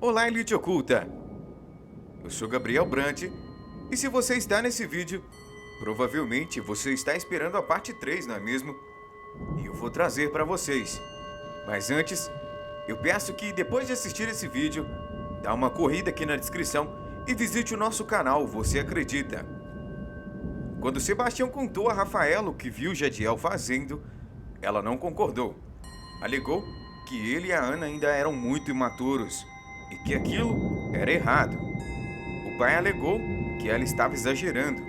Olá, Elite Oculta! Eu sou Gabriel Brant e se você está nesse vídeo, provavelmente você está esperando a parte 3, não é mesmo? E eu vou trazer para vocês. Mas antes, eu peço que depois de assistir esse vídeo, dá uma corrida aqui na descrição e visite o nosso canal Você Acredita. Quando Sebastião contou a Rafaela o que viu Jadiel fazendo, ela não concordou. Alegou que ele e a Ana ainda eram muito imaturos e que aquilo era errado. O pai alegou que ela estava exagerando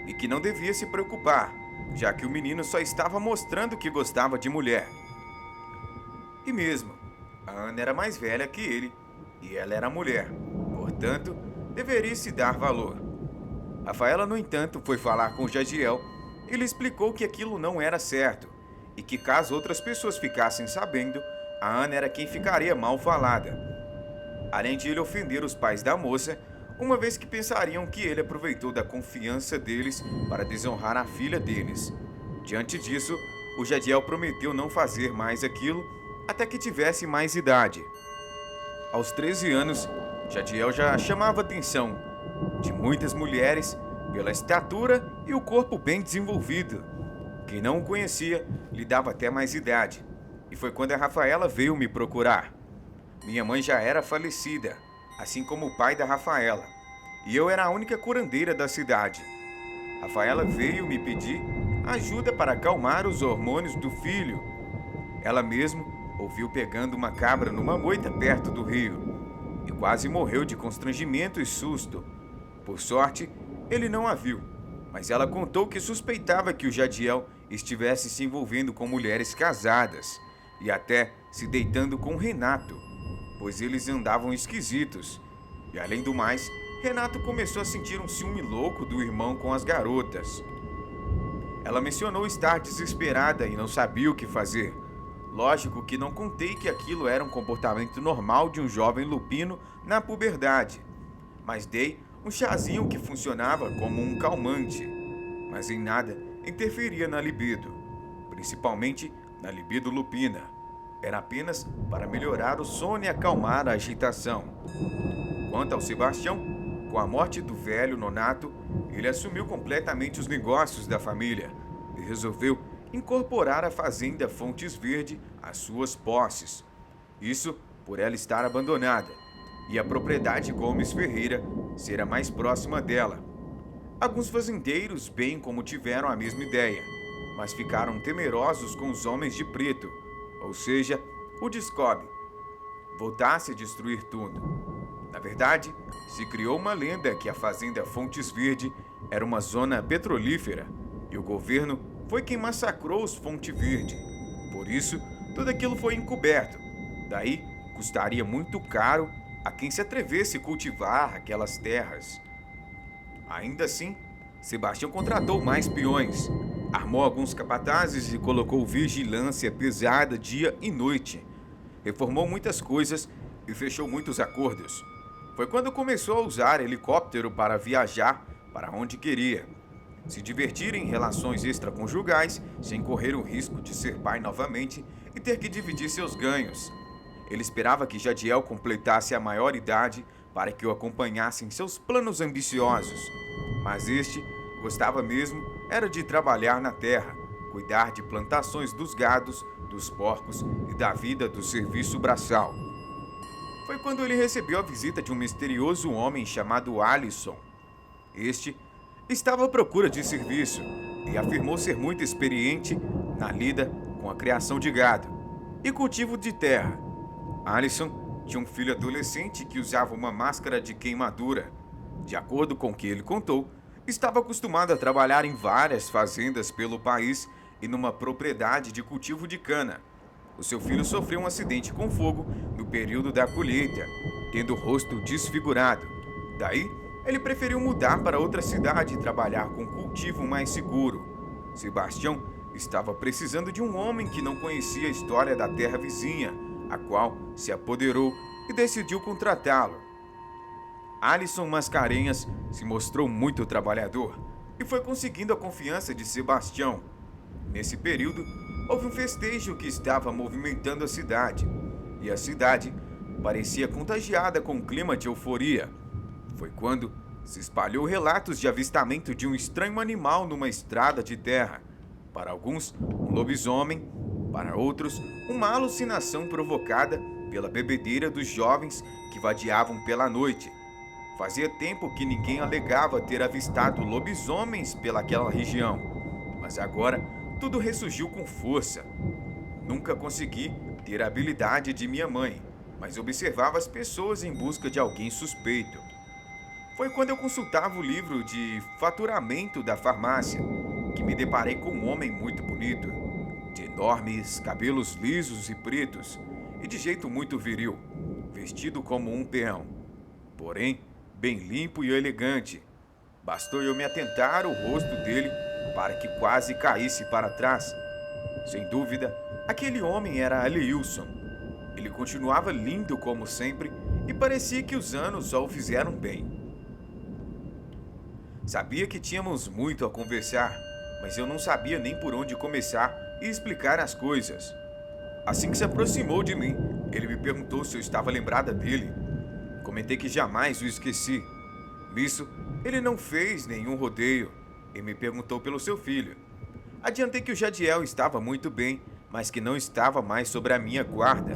e que não devia se preocupar, já que o menino só estava mostrando que gostava de mulher. E mesmo, a Ana era mais velha que ele e ela era mulher, portanto, deveria se dar valor. Rafaela, no entanto, foi falar com Jadiel e lhe explicou que aquilo não era certo e que caso outras pessoas ficassem sabendo, a Ana era quem ficaria mal falada. Além de ele ofender os pais da moça, uma vez que pensariam que ele aproveitou da confiança deles para desonrar a filha deles. Diante disso, o Jadiel prometeu não fazer mais aquilo até que tivesse mais idade. Aos 13 anos, Jadiel já chamava a atenção de muitas mulheres pela estatura e o corpo bem desenvolvido. Quem não o conhecia lhe dava até mais idade. E foi quando a Rafaela veio me procurar. Minha mãe já era falecida, assim como o pai da Rafaela, e eu era a única curandeira da cidade. Rafaela veio me pedir ajuda para acalmar os hormônios do filho. Ela mesmo ouviu pegando uma cabra numa moita perto do rio e quase morreu de constrangimento e susto. Por sorte, ele não a viu, mas ela contou que suspeitava que o Jadiel estivesse se envolvendo com mulheres casadas e até se deitando com Renato, pois eles andavam esquisitos. E além do mais, Renato começou a sentir um ciúme louco do irmão com as garotas. Ela mencionou estar desesperada e não sabia o que fazer. Lógico que não contei que aquilo era um comportamento normal de um jovem lupino na puberdade, mas dei um chazinho que funcionava como um calmante, mas em nada interferia na libido, principalmente na libido lupina. Era apenas para melhorar o sono e acalmar a agitação. Quanto ao Sebastião, com a morte do velho Nonato, ele assumiu completamente os negócios da família e resolveu incorporar a fazenda Fontes Verde às suas posses. Isso por ela estar abandonada e a propriedade Gomes Ferreira ser a mais próxima dela. Alguns fazendeiros, bem como tiveram a mesma ideia, mas ficaram temerosos com os homens de preto, ou seja, o Discob, voltasse a destruir tudo. Na verdade, se criou uma lenda que a fazenda Fontes Verde era uma zona petrolífera e o governo foi quem massacrou os Fonte Verde. Por isso, tudo aquilo foi encoberto. Daí, custaria muito caro a quem se atrevesse a cultivar aquelas terras. Ainda assim, Sebastião contratou mais peões, armou alguns capatazes e colocou vigilância pesada dia e noite. Reformou muitas coisas e fechou muitos acordos. Foi quando começou a usar helicóptero para viajar para onde queria, se divertir em relações extraconjugais sem correr o risco de ser pai novamente e ter que dividir seus ganhos. Ele esperava que Jadiel completasse a maioridade para que o acompanhasse em seus planos ambiciosos, mas este gostava mesmo era de trabalhar na terra, cuidar de plantações dos gados, dos porcos e da vida do serviço braçal. Foi quando ele recebeu a visita de um misterioso homem chamado Alisson. Este estava à procura de serviço e afirmou ser muito experiente na lida com a criação de gado e cultivo de terra. Alisson tinha um filho adolescente que usava uma máscara de queimadura. De acordo com o que ele contou, estava acostumado a trabalhar em várias fazendas pelo país e numa propriedade de cultivo de cana. O seu filho sofreu um acidente com fogo no período da colheita, tendo o rosto desfigurado. Daí, ele preferiu mudar para outra cidade e trabalhar com cultivo mais seguro. Sebastião estava precisando de um homem que não conhecia a história da terra vizinha, a qual se apoderou e decidiu contratá-lo. Alisson Mascarenhas se mostrou muito trabalhador e foi conseguindo a confiança de Sebastião. Nesse período, houve um festejo que estava movimentando a cidade, e a cidade parecia contagiada com um clima de euforia. Foi quando se espalhou relatos de avistamento de um estranho animal numa estrada de terra. Para alguns, um lobisomem, para outros, uma alucinação provocada pela bebedeira dos jovens que vadiavam pela noite. Fazia tempo que ninguém alegava ter avistado lobisomens pelaquela região, mas agora tudo ressurgiu com força. Nunca consegui ter a habilidade de minha mãe, mas observava as pessoas em busca de alguém suspeito. Foi quando eu consultava o livro de faturamento da farmácia que me deparei com um homem muito bonito, de enormes cabelos lisos e pretos e de jeito muito viril, vestido como um peão, porém bem limpo e elegante. Bastou eu me atentar ao rosto dele para que quase caísse para trás. Sem dúvida, aquele homem era Aleilson. Ele continuava lindo como sempre e parecia que os anos só o fizeram bem. Sabia que tínhamos muito a conversar, mas eu não sabia nem por onde começar e explicar as coisas. Assim que se aproximou de mim, ele me perguntou se eu estava lembrada dele. Comentei que jamais o esqueci. Nisso, ele não fez nenhum rodeio e me perguntou pelo seu filho. Adiantei que o Jadiel estava muito bem, mas que não estava mais sobre a minha guarda.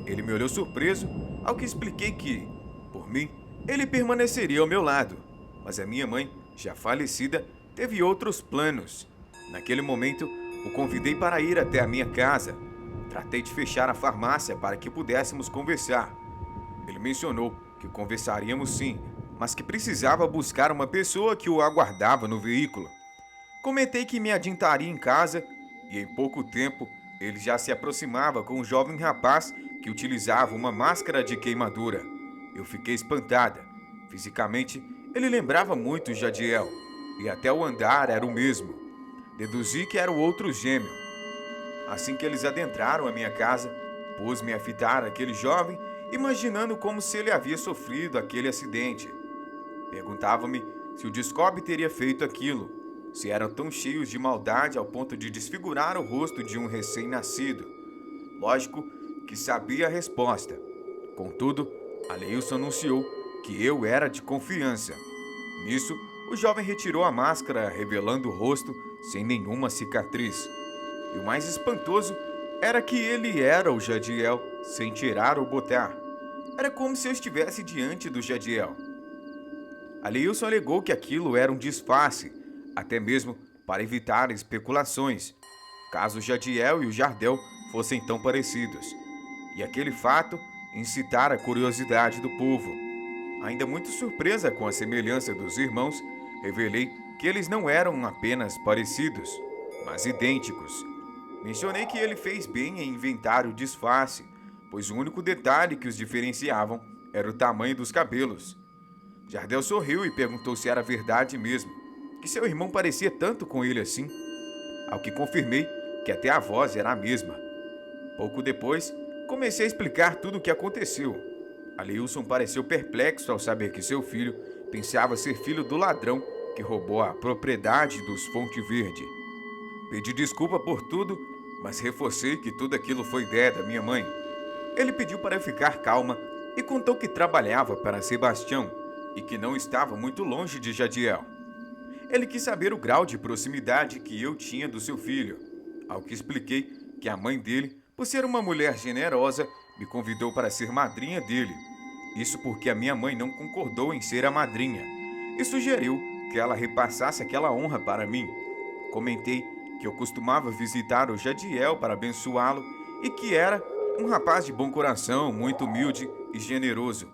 Ele me olhou surpreso, ao que expliquei que, por mim, ele permaneceria ao meu lado, mas a minha mãe, já falecida, teve outros planos. Naquele momento, o convidei para ir até a minha casa. Tratei de fechar a farmácia para que pudéssemos conversar. Ele mencionou que conversaríamos sim, mas que precisava buscar uma pessoa que o aguardava no veículo. Comentei que me adiantaria em casa e em pouco tempo ele já se aproximava com um jovem rapaz que utilizava uma máscara de queimadura. Eu fiquei espantada. Fisicamente, ele lembrava muito Jadiel e até o andar era o mesmo. Deduzi que era o outro gêmeo. Assim que eles adentraram a minha casa, pus-me a fitar aquele jovem, imaginando como se ele havia sofrido aquele acidente. Perguntava-me se o Discob teria feito aquilo, se eram tão cheios de maldade ao ponto de desfigurar o rosto de um recém-nascido. Lógico que sabia a resposta. Contudo, Aleilson anunciou que eu era de confiança. Nisso, o jovem retirou a máscara, revelando o rosto sem nenhuma cicatriz. E o mais espantoso era que ele era o Jadiel, sem tirar ou botar. Era como se eu estivesse diante do Jadiel. Aleilson alegou que aquilo era um disfarce, até mesmo para evitar especulações, caso o Jadiel e o Jardel fossem tão parecidos. E aquele fato incitara a curiosidade do povo. Ainda muito surpresa com a semelhança dos irmãos, revelei que eles não eram apenas parecidos, mas idênticos. Mencionei que ele fez bem em inventar o disfarce, pois o único detalhe que os diferenciavam era o tamanho dos cabelos. Jardel sorriu e perguntou se era verdade mesmo, que seu irmão parecia tanto com ele assim, ao que confirmei que até a voz era a mesma. Pouco depois, comecei a explicar tudo o que aconteceu. Aleilson pareceu perplexo ao saber que seu filho pensava ser filho do ladrão que roubou a propriedade dos Fonte Verde. Pedi desculpa por tudo, mas reforcei que tudo aquilo foi ideia da minha mãe. Ele pediu para eu ficar calma e contou que trabalhava para Sebastião e que não estava muito longe de Jadiel. Ele quis saber o grau de proximidade que eu tinha do seu filho, ao que expliquei que a mãe dele, por ser uma mulher generosa, me convidou para ser madrinha dele. Isso porque a minha mãe não concordou em ser a madrinha e sugeriu que ela repassasse aquela honra para mim. Comentei que eu costumava visitar o Jadiel para abençoá-lo e que era um rapaz de bom coração, muito humilde e generoso.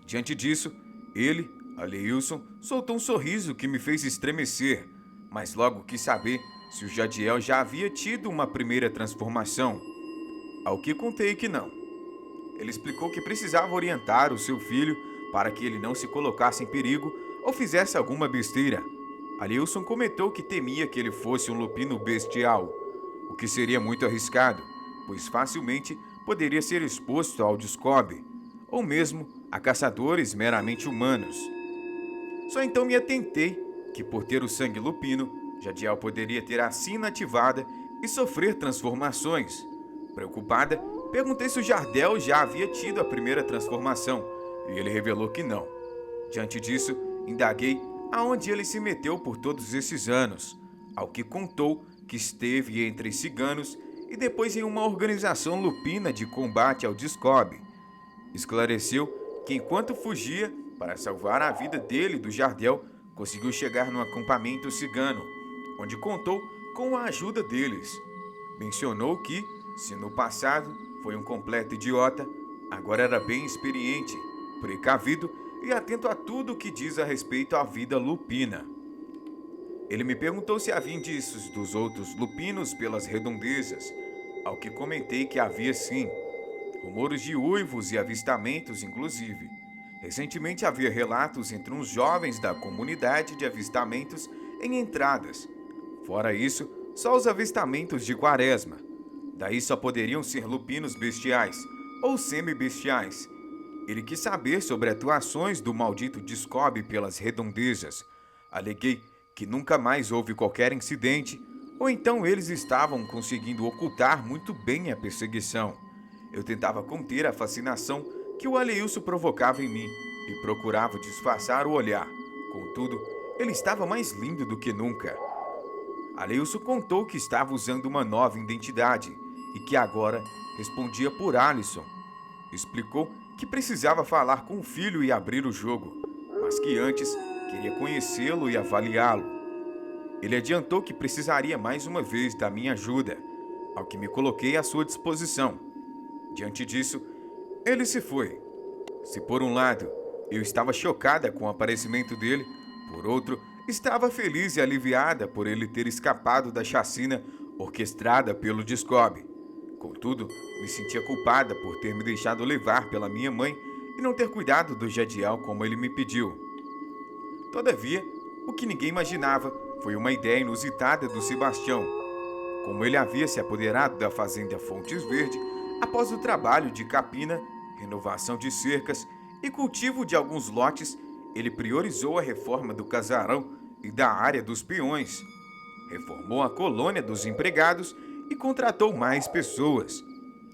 Diante disso, ele, Aleilson, soltou um sorriso que me fez estremecer, mas logo quis saber se o Jadiel já havia tido uma primeira transformação, ao que contei que não. Ele explicou que precisava orientar o seu filho para que ele não se colocasse em perigo ou fizesse alguma besteira. Aleilson comentou que temia que ele fosse um lupino bestial, o que seria muito arriscado, pois facilmente poderia ser exposto ao Discob, ou mesmo a caçadores meramente humanos. Só então me atentei que, por ter o sangue lupino, Jadiel poderia ter a sina ativada e sofrer transformações. Preocupada, Perguntei se o Jardel já havia tido a primeira transformação, e ele revelou que não. Diante disso, indaguei aonde ele se meteu por todos esses anos, ao que contou que esteve entre ciganos e depois em uma organização lupina de combate ao Discob. Esclareceu que enquanto fugia para salvar a vida dele e do Jardel, conseguiu chegar no acampamento cigano, onde contou com a ajuda deles. Mencionou que, se no passado foi um completo idiota, agora era bem experiente, precavido e atento a tudo o que diz a respeito à vida lupina. Ele me perguntou se havia indícios dos outros lupinos pelas redondezas, ao que comentei que havia sim, rumores de uivos e avistamentos inclusive. Recentemente havia relatos entre uns jovens da comunidade de avistamentos em entradas. Fora isso, só os avistamentos de Quaresma. Daí só poderiam ser lupinos bestiais ou semi-bestiais. Ele quis saber sobre atuações do maldito Discob pelas redondezas. Aleguei que nunca mais houve qualquer incidente, ou então eles estavam conseguindo ocultar muito bem a perseguição. Eu tentava conter a fascinação que o Aleilson provocava em mim e procurava disfarçar o olhar. Contudo, ele estava mais lindo do que nunca. Aleilson contou que estava usando uma nova identidade e que agora respondia por Alisson. Explicou que precisava falar com o filho e abrir o jogo, mas que antes queria conhecê-lo e avaliá-lo. Ele adiantou que precisaria mais uma vez da minha ajuda, ao que me coloquei à sua disposição. Diante disso, ele se foi. Se por um lado eu estava chocada com o aparecimento dele, por outro, estava feliz e aliviada por ele ter escapado da chacina orquestrada pelo Discob. Contudo, me sentia culpada por ter me deixado levar pela minha mãe e não ter cuidado do Jadiel como ele me pediu. Todavia, o que ninguém imaginava foi uma ideia inusitada do Sebastião. Como ele havia se apoderado da fazenda Fontes Verde após o trabalho de capina, renovação de cercas e cultivo de alguns lotes, ele priorizou a reforma do casarão e da área dos peões. Reformou a colônia dos empregados e contratou mais pessoas.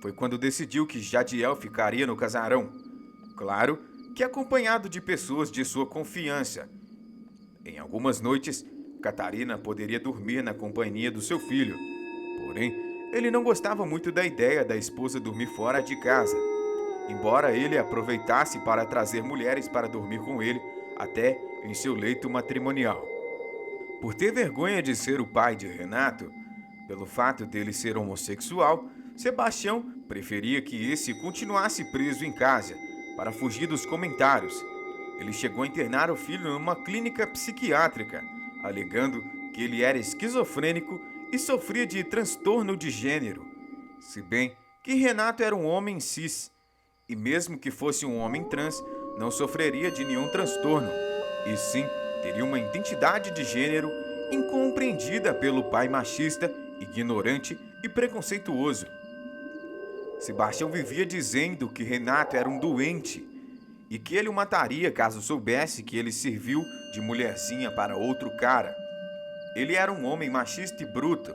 Foi quando decidiu que Jadiel ficaria no casarão. Claro que acompanhado de pessoas de sua confiança. Em algumas noites, Catarina poderia dormir na companhia do seu filho. Porém, ele não gostava muito da ideia da esposa dormir fora de casa, embora ele aproveitasse para trazer mulheres para dormir com ele, até em seu leito matrimonial. Por ter vergonha de ser o pai de Renato, pelo fato dele ser homossexual, Sebastião preferia que esse continuasse preso em casa, para fugir dos comentários. Ele chegou a internar o filho numa clínica psiquiátrica, alegando que ele era esquizofrênico e sofria de transtorno de gênero. Se bem que Renato era um homem cis, e mesmo que fosse um homem trans, não sofreria de nenhum transtorno, e sim teria uma identidade de gênero incompreendida pelo pai machista, ignorante e preconceituoso. Sebastião vivia dizendo que Renato era um doente e que ele o mataria caso soubesse que ele serviu de mulherzinha para outro cara. Ele era um homem machista e bruto,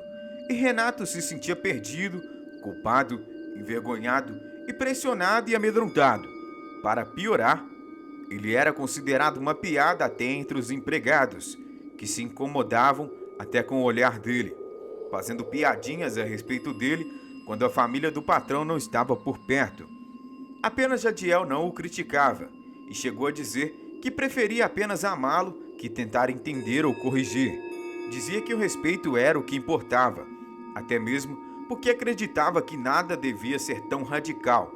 e Renato se sentia perdido, culpado, envergonhado e pressionado e amedrontado. Para piorar, ele era considerado uma piada até entre os empregados, que se incomodavam até com o olhar dele, fazendo piadinhas a respeito dele quando a família do patrão não estava por perto. Apenas Jadiel não o criticava e chegou a dizer que preferia apenas amá-lo que tentar entender ou corrigir. Dizia que o respeito era o que importava, até mesmo porque acreditava que nada devia ser tão radical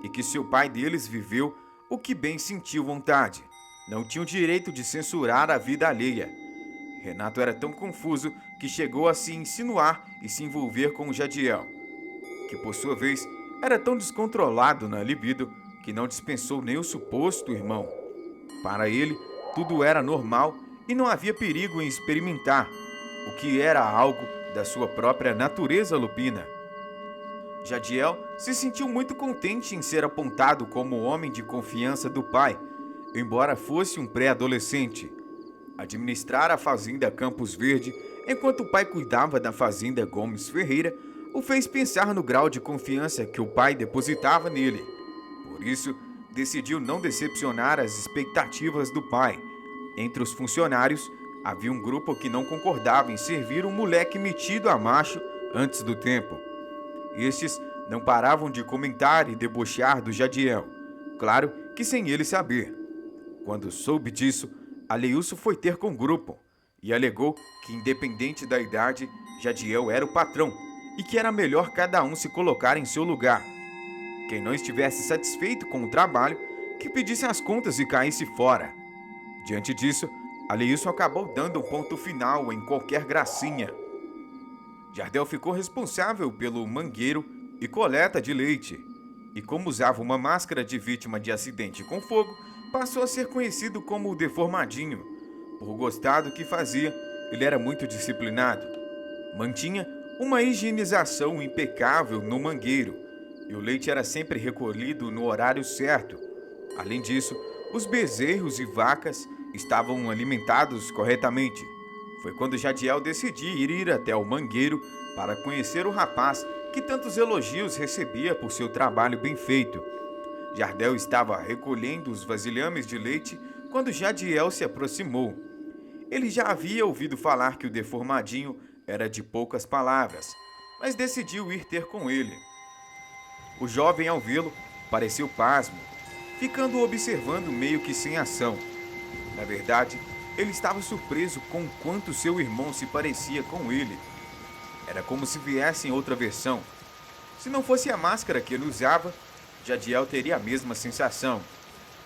e que seu pai deles viveu o que bem sentiu vontade. Não tinha o direito de censurar a vida alheia. Renato era tão confuso que chegou a se insinuar e se envolver com Jadiel, que por sua vez era tão descontrolado na libido que não dispensou nem o suposto irmão. Para ele, tudo era normal e não havia perigo em experimentar, o que era algo da sua própria natureza lupina. Jadiel se sentiu muito contente em ser apontado como o homem de confiança do pai, embora fosse um pré-adolescente. Administrar a fazenda Campos Verde, enquanto o pai cuidava da fazenda Gomes Ferreira, o fez pensar no grau de confiança que o pai depositava nele. Por isso, decidiu não decepcionar as expectativas do pai. Entre os funcionários, havia um grupo que não concordava em servir um moleque metido a macho antes do tempo. Estes não paravam de comentar e debochar do Jadiel, claro que sem ele saber. Quando soube disso, Aleilson foi ter com o grupo e alegou que, independente da idade, Jadiel era o patrão e que era melhor cada um se colocar em seu lugar. Quem não estivesse satisfeito com o trabalho, que pedisse as contas e caísse fora. Diante disso, Aleilson acabou dando um ponto final em qualquer gracinha. Jardel ficou responsável pelo mangueiro e coleta de leite, e como usava uma máscara de vítima de acidente com fogo, passou a ser conhecido como o Deformadinho. Por gostar do que fazia, ele era muito disciplinado. Mantinha uma higienização impecável no mangueiro, e o leite era sempre recolhido no horário certo. Além disso, os bezerros e vacas estavam alimentados corretamente. Foi quando Jadiel decidiu ir até o mangueiro para conhecer o rapaz que tantos elogios recebia por seu trabalho bem feito. Jardel estava recolhendo os vasilhames de leite quando Jadiel se aproximou. Ele já havia ouvido falar que o Deformadinho era de poucas palavras, mas decidiu ir ter com ele. O jovem, ao vê-lo, pareceu pasmo, ficando observando meio que sem ação. Na verdade, ele estava surpreso com o quanto seu irmão se parecia com ele. Era como se viesse em outra versão. Se não fosse a máscara que ele usava, Jadiel teria a mesma sensação.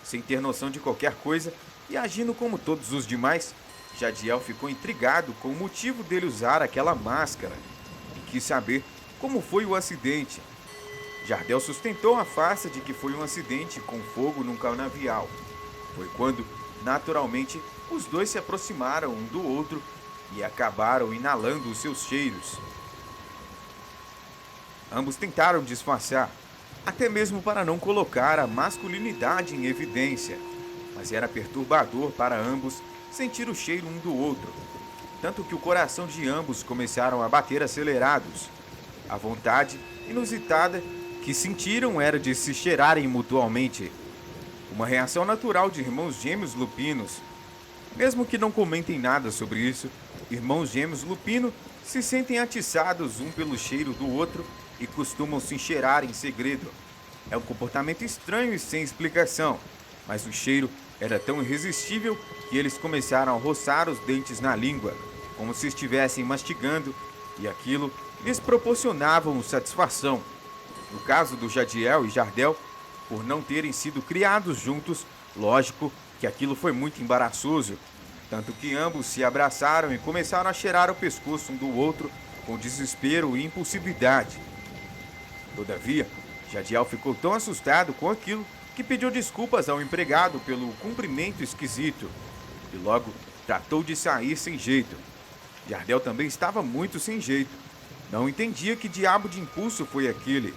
Sem ter noção de qualquer coisa e agindo como todos os demais, Jadiel ficou intrigado com o motivo dele usar aquela máscara e quis saber como foi o acidente. Jardel sustentou a farsa de que foi um acidente com fogo num canavial. Foi quando, naturalmente, os dois se aproximaram um do outro e acabaram inalando os seus cheiros. Ambos tentaram disfarçar, até mesmo para não colocar a masculinidade em evidência, mas era perturbador para ambos sentir o cheiro um do outro, tanto que o coração de ambos começaram a bater acelerados. A vontade inusitada que sentiram era de se cheirarem mutuamente, uma reação natural de irmãos gêmeos lupinos. Mesmo que não comentem nada sobre isso, irmãos gêmeos lupino se sentem atiçados um pelo cheiro do outro e costumam se cheirar em segredo. É um comportamento estranho e sem explicação, mas o cheiro era tão irresistível que eles começaram a roçar os dentes na língua, como se estivessem mastigando, e aquilo lhes proporcionava satisfação. No caso do Jadiel e Jardel, por não terem sido criados juntos, lógico que aquilo foi muito embaraçoso, tanto que ambos se abraçaram e começaram a cheirar o pescoço um do outro com desespero e impulsividade. Todavia, Jadiel ficou tão assustado com aquilo que pediu desculpas ao empregado pelo cumprimento esquisito e logo tratou de sair sem jeito. Jardel também estava muito sem jeito. Não entendia que diabo de impulso foi aquele.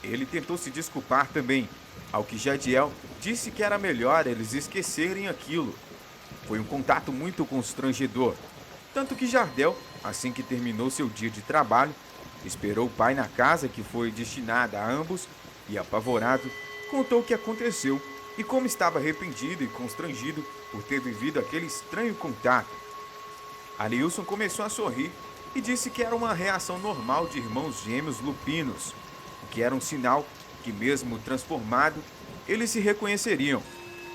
Ele tentou se desculpar também, ao que Jadiel disse que era melhor eles esquecerem aquilo. Foi um contato muito constrangedor, tanto que Jardel, assim que terminou seu dia de trabalho, esperou o pai na casa que foi destinada a ambos e, apavorado, contou o que aconteceu e como estava arrependido e constrangido por ter vivido aquele estranho contato. Aleilson começou a sorrir e disse que era uma reação normal de irmãos gêmeos lupinos, o que era um sinal que, mesmo transformado, eles se reconheceriam.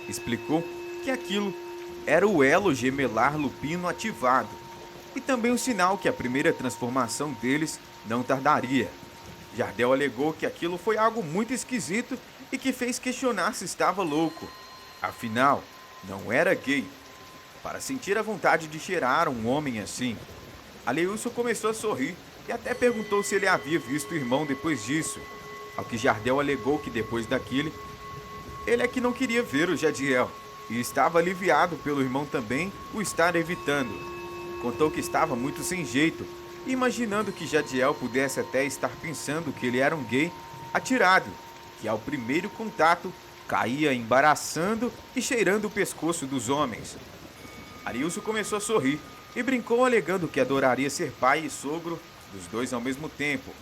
Explicou que aquilo era o elo gemelar lupino ativado e também um sinal que a primeira transformação deles não tardaria. Jardel alegou que aquilo foi algo muito esquisito e que fez questionar se estava louco. Afinal, não era gay. Para sentir a vontade de cheirar um homem assim, Aleilson começou a sorrir e até perguntou se ele havia visto o irmão depois disso, ao que Jardel alegou que depois daquele, ele é que não queria ver o Jadiel e estava aliviado pelo irmão também o estar evitando. Contou que estava muito sem jeito, imaginando que Jadiel pudesse até estar pensando que ele era um gay atirado, que ao primeiro contato caía embaraçando e cheirando o pescoço dos homens. Aleilson começou a sorrir e brincou alegando que adoraria ser pai e sogro dos dois ao mesmo tempo,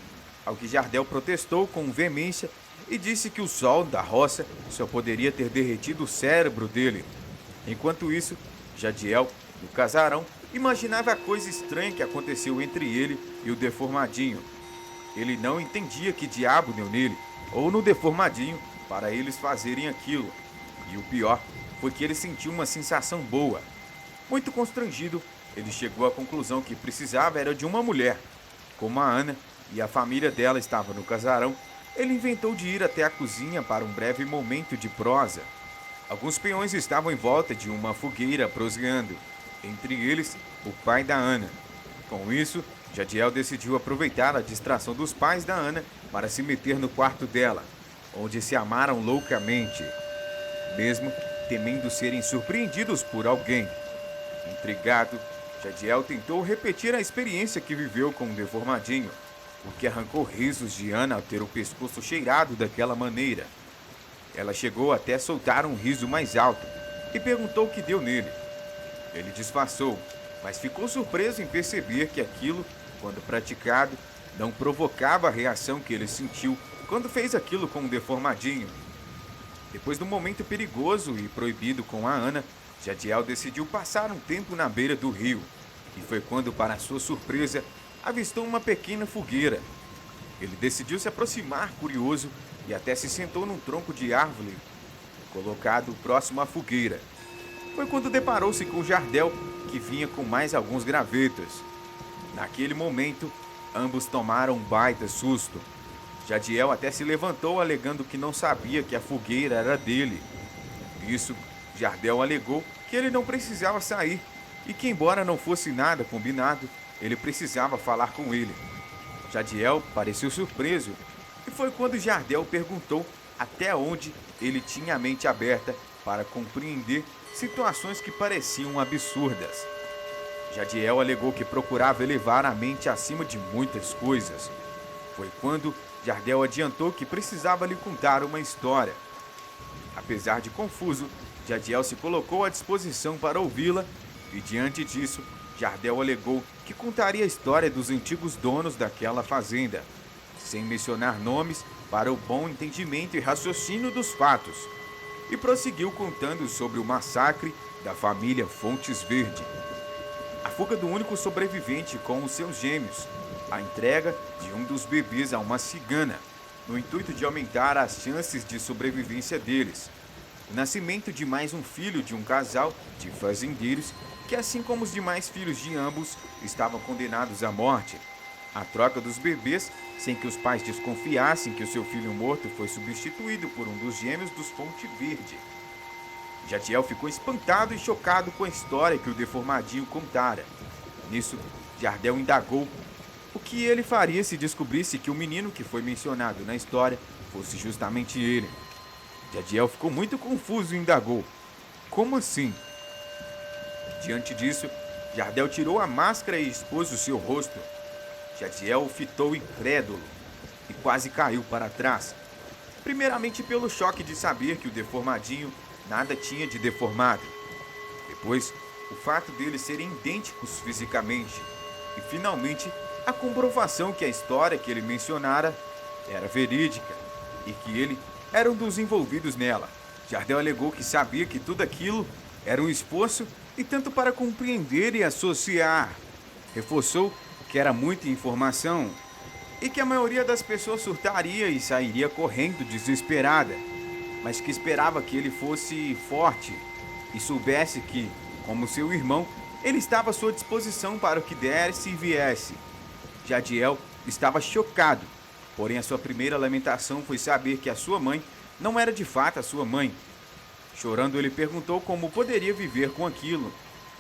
ao que Jardel protestou com veemência e disse que o sol da roça só poderia ter derretido o cérebro dele. Enquanto isso, Jadiel, no casarão, imaginava a coisa estranha que aconteceu entre ele e o deformadinho. Ele não entendia que diabo deu nele, ou no deformadinho, para eles fazerem aquilo. E o pior foi que ele sentiu uma sensação boa. Muito constrangido, ele chegou à conclusão que precisava era de uma mulher. Como a Ana e a família dela estavam no casarão, ele inventou de ir até a cozinha para um breve momento de prosa. Alguns peões estavam em volta de uma fogueira prosseando, entre eles o pai da Ana. Com isso, Jadiel decidiu aproveitar a distração dos pais da Ana para se meter no quarto dela, onde se amaram loucamente, mesmo temendo serem surpreendidos por alguém. Intrigado, Jadiel tentou repetir a experiência que viveu com o deformadinho, o que arrancou risos de Ana ao ter o pescoço cheirado daquela maneira. Ela chegou até soltar um riso mais alto e perguntou o que deu nele. Ele disfarçou, mas ficou surpreso em perceber que aquilo, quando praticado, não provocava a reação que ele sentiu quando fez aquilo com o deformadinho. Depois do momento perigoso e proibido com a Ana, Jadiel decidiu passar um tempo na beira do rio. E foi quando, para sua surpresa, avistou uma pequena fogueira. Ele decidiu se aproximar curioso e até se sentou num tronco de árvore colocado próximo à fogueira. Foi quando deparou-se com Jardel, que vinha com mais alguns gravetos. Naquele momento, ambos tomaram um baita susto. Jadiel até se levantou alegando que não sabia que a fogueira era dele. Isso, Jardel alegou que ele não precisava sair e que, embora não fosse nada combinado, ele precisava falar com ele. Jadiel pareceu surpreso e foi quando Jardel perguntou até onde ele tinha a mente aberta para compreender situações que pareciam absurdas. Jadiel alegou que procurava elevar a mente acima de muitas coisas. Foi quando Jardel adiantou que precisava lhe contar uma história. Apesar de confuso, Jadiel se colocou à disposição para ouvi-la e, diante disso, Jardel alegou que contaria a história dos antigos donos daquela fazenda, sem mencionar nomes para o bom entendimento e raciocínio dos fatos, e prosseguiu contando sobre o massacre da família Fontes Verde, a fuga do único sobrevivente com os seus gêmeos, a entrega de um dos bebês a uma cigana, no intuito de aumentar as chances de sobrevivência deles, o nascimento de mais um filho de um casal de fazendeiros que, assim como os demais filhos de ambos, estavam condenados à morte, a troca dos bebês sem que os pais desconfiassem que o seu filho morto foi substituído por um dos gêmeos dos Fonte Verde. Jadiel ficou espantado e chocado com a história que o deformadinho contara. Nisso, Jardel indagou o que ele faria se descobrisse que o menino que foi mencionado na história fosse justamente ele. Jadiel ficou muito confuso e indagou: como assim? Diante disso, Jardel tirou a máscara e expôs o seu rosto. Jadiel o fitou incrédulo e quase caiu para trás. Primeiramente pelo choque de saber que o deformadinho nada tinha de deformado. Depois, o fato deles serem idênticos fisicamente. E finalmente, a comprovação que a história que ele mencionara era verídica e que ele era um dos envolvidos nela. Jardel alegou que sabia que tudo aquilo era um esforço e tanto para compreender e associar. Reforçou que era muita informação e que a maioria das pessoas surtaria e sairia correndo desesperada, mas que esperava que ele fosse forte e soubesse que, como seu irmão, ele estava à sua disposição para o que desse e viesse. Jadiel estava chocado, porém a sua primeira lamentação foi saber que a sua mãe não era de fato a sua mãe. Chorando, ele perguntou como poderia viver com aquilo,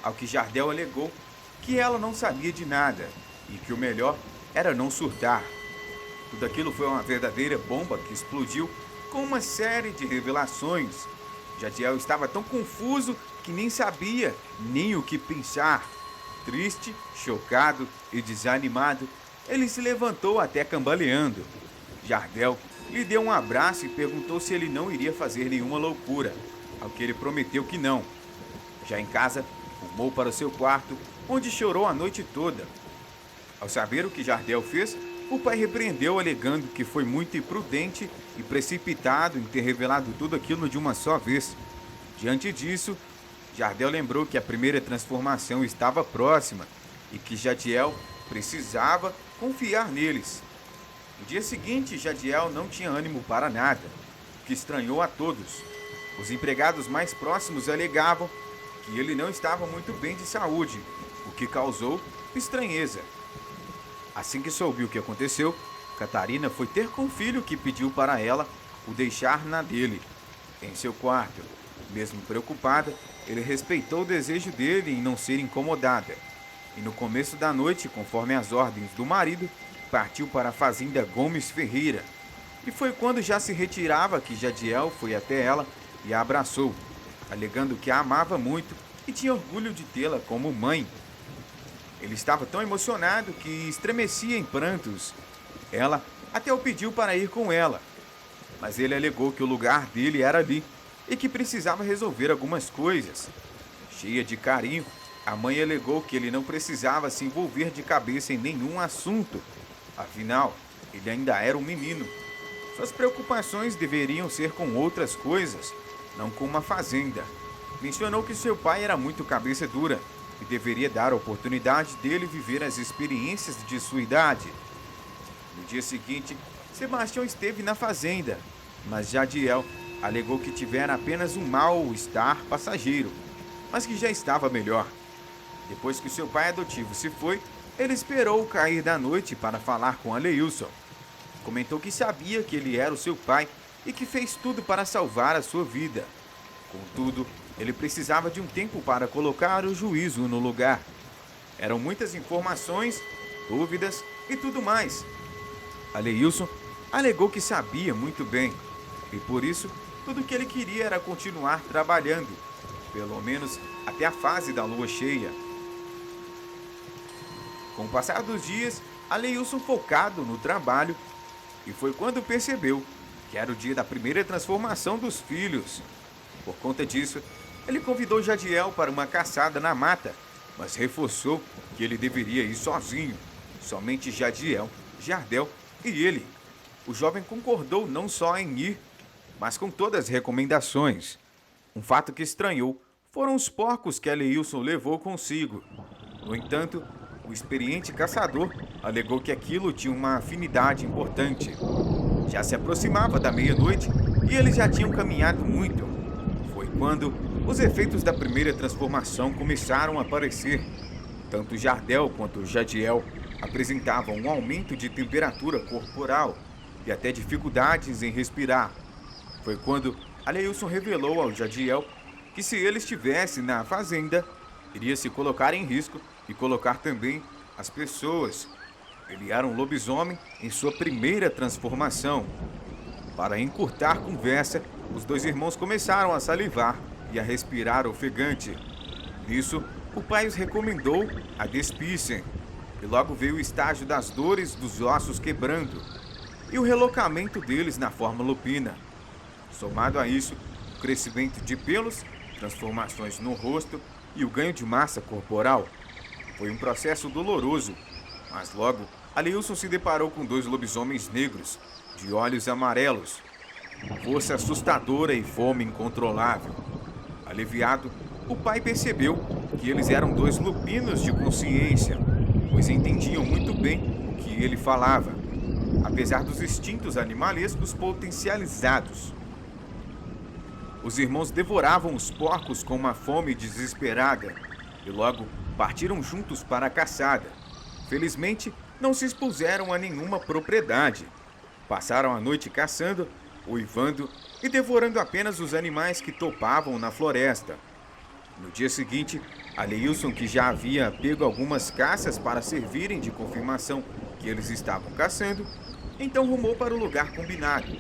ao que Jardel alegou que ela não sabia de nada e que o melhor era não surtar. Tudo aquilo foi uma verdadeira bomba que explodiu com uma série de revelações. Jadiel estava tão confuso que nem sabia nem o que pensar. Triste, chocado e desanimado, ele se levantou até cambaleando. Jardel lhe deu um abraço e perguntou se ele não iria fazer nenhuma loucura, ao que ele prometeu que não. Já em casa, rumou para o seu quarto, onde chorou a noite toda. Ao saber o que Jardel fez, o pai repreendeu, alegando que foi muito imprudente e precipitado em ter revelado tudo aquilo de uma só vez. Diante disso, Jardel lembrou que a primeira transformação estava próxima e que Jadiel precisava confiar neles. No dia seguinte, Jadiel não tinha ânimo para nada, o que estranhou a todos. Os empregados mais próximos alegavam que ele não estava muito bem de saúde, o que causou estranheza. Assim que soube o que aconteceu, Catarina foi ter com o filho, que pediu para ela o deixar na dele, em seu quarto. Mesmo preocupada, ele respeitou o desejo dele em não ser incomodada. E no começo da noite, conforme as ordens do marido, partiu para a fazenda Gomes Ferreira. E foi quando já se retirava que Jadiel foi até ela e a abraçou, alegando que a amava muito e tinha orgulho de tê-la como mãe. Ele estava tão emocionado que estremecia em prantos. Ela até o pediu para ir com ela, mas ele alegou que o lugar dele era ali e que precisava resolver algumas coisas. Cheia de carinho, a mãe alegou que ele não precisava se envolver de cabeça em nenhum assunto. Afinal, ele ainda era um menino. Suas preocupações deveriam ser com outras coisas, não com uma fazenda. Mencionou que seu pai era muito cabeça dura e deveria dar a oportunidade dele viver as experiências de sua idade. No dia seguinte, Sebastião esteve na fazenda, mas Jadiel alegou que tivera apenas um mal-estar passageiro, mas que já estava melhor. Depois que seu pai adotivo se foi, ele esperou o cair da noite para falar com Aleilson. Comentou que sabia que ele era o seu pai e que fez tudo para salvar a sua vida. Contudo, ele precisava de um tempo para colocar o juízo no lugar. Eram muitas informações, dúvidas e tudo mais. Aleilson alegou que sabia muito bem, e por isso, tudo o que ele queria era continuar trabalhando, pelo menos até a fase da lua cheia. Com o passar dos dias, Aleilson focado no trabalho, e foi quando percebeu que era o dia da primeira transformação dos filhos. Por conta disso, ele convidou Jadiel para uma caçada na mata, mas reforçou que ele deveria ir sozinho, somente Jadiel, Jardel e ele. O jovem concordou não só em ir, mas com todas as recomendações. Um fato que estranhou foram os porcos que Aleilson levou consigo. No entanto, o experiente caçador alegou que aquilo tinha uma afinidade importante. Já se aproximava da meia-noite e eles já tinham caminhado muito. Foi quando os efeitos da primeira transformação começaram a aparecer. Tanto Jardel quanto Jadiel apresentavam um aumento de temperatura corporal e até dificuldades em respirar. Foi quando Aleilson revelou ao Jadiel que se ele estivesse na fazenda, iria se colocar em risco e colocar também as pessoas. Ele era um lobisomem em sua primeira transformação. Para encurtar conversa, os dois irmãos começaram a salivar e a respirar ofegante. Nisso, o pai os recomendou a despissem, e logo veio o estágio das dores dos ossos quebrando e o relocamento deles na forma lupina. Somado a isso, o crescimento de pelos, transformações no rosto e o ganho de massa corporal. Foi um processo doloroso, mas logo Aleilson se deparou com dois lobisomens negros, de olhos amarelos, força assustadora e fome incontrolável. Aliviado, o pai percebeu que eles eram dois lupinos de consciência, pois entendiam muito bem o que ele falava, apesar dos instintos animalescos potencializados. Os irmãos devoravam os porcos com uma fome desesperada e logo partiram juntos para a caçada. Felizmente, não se expuseram a nenhuma propriedade. Passaram a noite caçando, uivando e devorando apenas os animais que topavam na floresta. No dia seguinte, Aleilson, que já havia pego algumas caças para servirem de confirmação que eles estavam caçando, então rumou para o lugar combinado,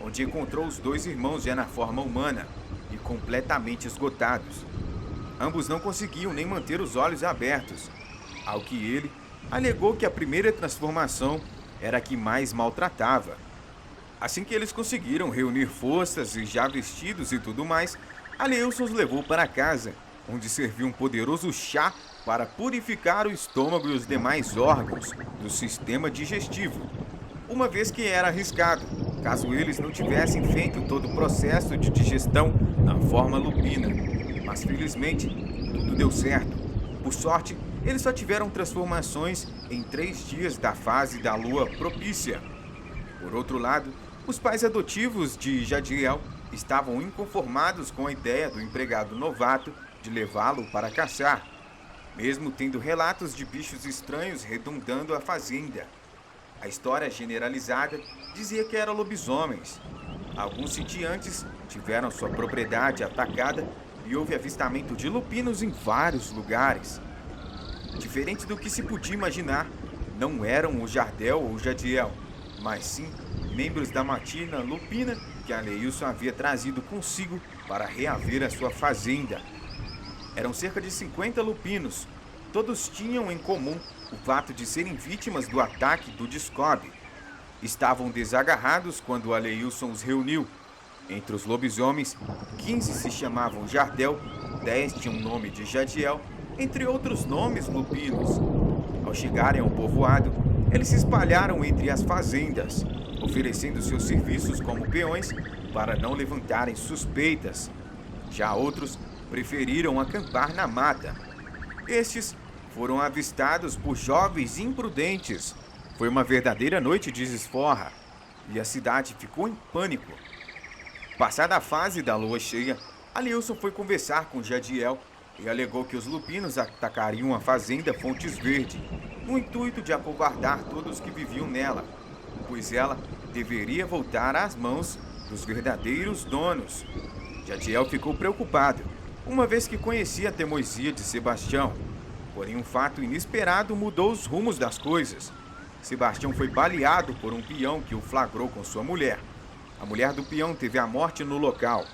onde encontrou os dois irmãos já na forma humana e completamente esgotados. Ambos não conseguiam nem manter os olhos abertos, ao que ele alegou que a primeira transformação era a que mais maltratava. Assim que eles conseguiram reunir forças e já vestidos e tudo mais, Aleilson os levou para casa onde servia um poderoso chá para purificar o estômago e os demais órgãos do sistema digestivo, uma vez que era arriscado, caso eles não tivessem feito todo o processo de digestão na forma lupina. Mas felizmente, tudo deu certo. Por sorte, eles só tiveram transformações em 3 dias da fase da lua propícia. Por outro lado, os pais adotivos de Jadiel estavam inconformados com a ideia do empregado novato de levá-lo para caçar, mesmo tendo relatos de bichos estranhos redundando a fazenda. A história generalizada dizia que eram lobisomens. Alguns sitiantes tiveram sua propriedade atacada e houve avistamento de lupinos em vários lugares. Diferente do que se podia imaginar, não eram o Jardel ou o Jadiel, mas sim membros da matina lupina que Aleilson havia trazido consigo para reaver a sua fazenda. Eram cerca de 50 lupinos. Todos tinham em comum o fato de serem vítimas do ataque do Discob. Estavam desagarrados quando Aleilson os reuniu. Entre os lobisomens, 15 se chamavam Jardel, 10 tinham o nome de Jadiel, entre outros nomes lupinos. Ao chegarem ao povoado, eles se espalharam entre as fazendas, oferecendo seus serviços como peões para não levantarem suspeitas. Já outros preferiram acampar na mata. Estes foram avistados por jovens imprudentes. Foi uma verdadeira noite de desforra e a cidade ficou em pânico. Passada a fase da lua cheia, Aleilson foi conversar com Jadiel e alegou que os lupinos atacariam a fazenda Fontes Verde, no intuito de acovardar todos que viviam nela, pois ela deveria voltar às mãos dos verdadeiros donos. Jadiel ficou preocupado, uma vez que conhecia a teimosia de Sebastião. Porém, um fato inesperado mudou os rumos das coisas. Sebastião foi baleado por um peão que o flagrou com sua mulher. A mulher do peão teve a morte no local.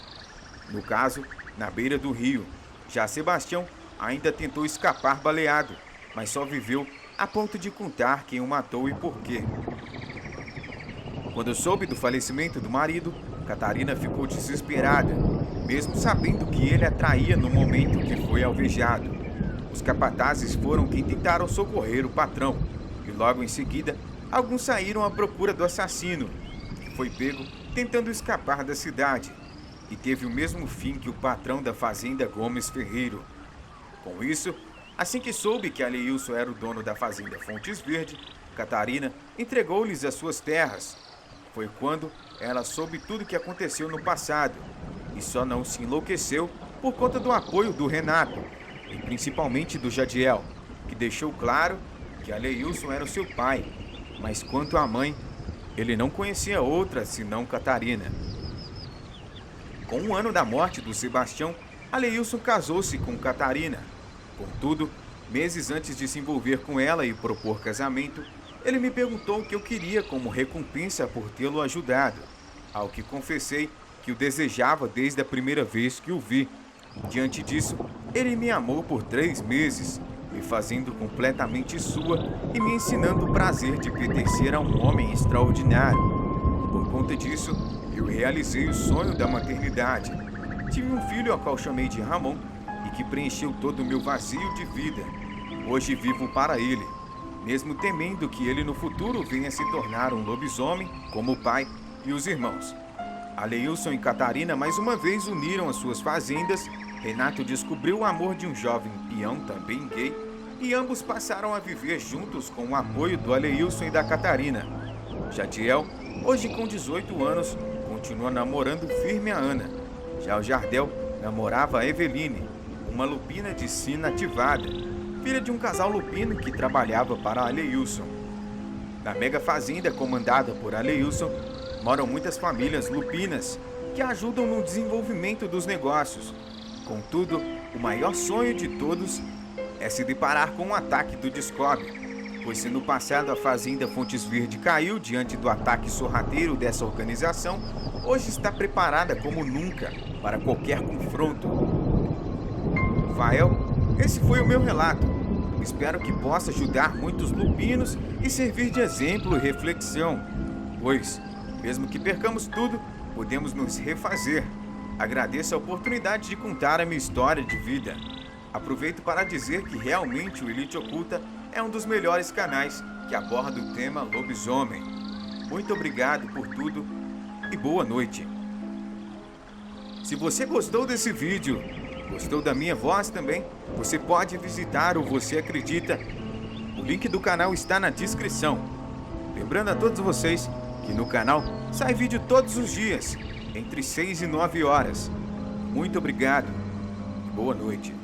No caso, na beira do rio. Já Sebastião ainda tentou escapar baleado, mas só viveu a ponto de contar quem o matou e por quê. Quando soube do falecimento do marido, Catarina ficou desesperada, mesmo sabendo que ele a traía no momento que foi alvejado. Os capatazes foram quem tentaram socorrer o patrão, e logo em seguida, alguns saíram à procura do assassino, que foi pego tentando escapar da cidade, e teve o mesmo fim que o patrão da fazenda Gomes Ferreiro. Com isso, assim que soube que Aleilson era o dono da fazenda Fontes Verde, Catarina entregou-lhes as suas terras. Foi quando ela soube tudo o que aconteceu no passado, e só não se enlouqueceu por conta do apoio do Renato, e principalmente do Jadiel, que deixou claro que Aleilson era o seu pai, mas quanto à mãe, ele não conhecia outra senão Catarina. Com 1 ano da morte do Sebastião, Aleilson casou-se com Catarina. Contudo, meses antes de se envolver com ela e propor casamento, ele me perguntou o que eu queria como recompensa por tê-lo ajudado, ao que confessei que o desejava desde a primeira vez que o vi. Diante disso, ele me amou por 3 meses, me fazendo completamente sua e me ensinando o prazer de pertencer a um homem extraordinário. Por conta disso, eu realizei o sonho da maternidade. Tive um filho ao qual chamei de Ramon e que preencheu todo o meu vazio de vida. Hoje vivo para ele, mesmo temendo que ele no futuro venha se tornar um lobisomem como o pai e os irmãos. Aleilson e Catarina mais uma vez uniram as suas fazendas. Renato descobriu o amor de um jovem peão também gay e ambos passaram a viver juntos com o apoio do Aleilson e da Catarina. Jadiel, hoje com 18 anos, continua namorando firme a Ana. Já o Jardel namorava a Eveline, uma lupina de sina ativada, filha de um casal lupino que trabalhava para Aleilson. Na mega fazenda comandada por Aleilson, moram muitas famílias lupinas que ajudam no desenvolvimento dos negócios. Contudo, o maior sonho de todos é se deparar com um ataque do Discob, pois se no passado a fazenda Fontes Verde caiu diante do ataque sorrateiro dessa organização, hoje está preparada como nunca para qualquer confronto. Fael, esse foi o meu relato. Espero que possa ajudar muitos lupinos e servir de exemplo e reflexão, pois, mesmo que percamos tudo, podemos nos refazer. Agradeço a oportunidade de contar a minha história de vida. Aproveito para dizer que realmente o Elite Oculta é um dos melhores canais que aborda o tema lobisomem. Muito obrigado por tudo e boa noite. Se você gostou desse vídeo, gostou da minha voz também, você pode visitar o Você Acredita. O link do canal está na descrição. Lembrando a todos vocês que no canal sai vídeo todos os dias, entre 6 e 9 horas. Muito obrigado e boa noite.